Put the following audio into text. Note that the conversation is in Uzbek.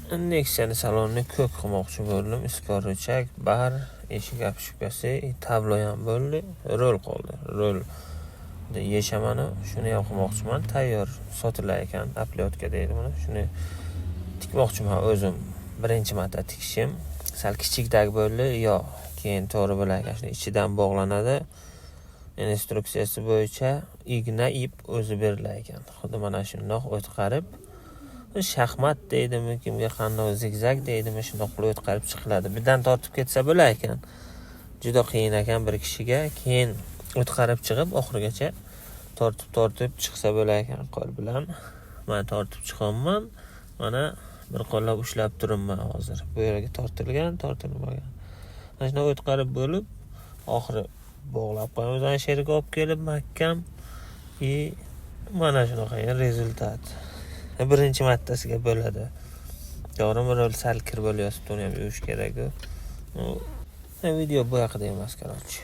Nexia'ni salonini ko'k qilmoqchi bo'ldim. Iskoruchak, bar, eshik apshikasi, tablo ham bo'ldi. Rol qoldi. Rol yeshamani shuni ham qilmoqchiman. Tayyor sotilar ekan, apletka deydi buni. Shuni tikmoqchiman o'zim. Birinchi marta tikishim. Sal kichikdagi bo'ldi, yo keyin to'g'ri bo'lar ekan. Shuni ichidan bog'lanadi. Instruksiyasi bo'yicha igna ip o'zi berilar ekan. Xuddi mana shundoq o'tqarib, shaxmat deydimi, kimga qanday zigzag deydimi, shundoq qilib o'tqarib chiqiladi. Birdan tortib ketsa bo'lar ekan. Juda qiyin ekan bir kishiga. Keyin o'tqarib chiqib oxirigacha tortib chiqsa bo'lar ekan qo'l bilan. Men tortib chiqaman. Mana bir qo'llab ushlab turibman hozir. Bu yerga tortilgan, tortilmagan. Mana shunday o'tqarib bo'lib, oxiri bog'lab qo'yamiz. Ana shu yerga olib kelib mahkam. Mana shunaqa rezultat. Birinchi martasiga bo'ladi. To'g'rimi, rol sal kir bo'lyapti, uni ham yuvish kerak. Video bu haqida emas, qarochi.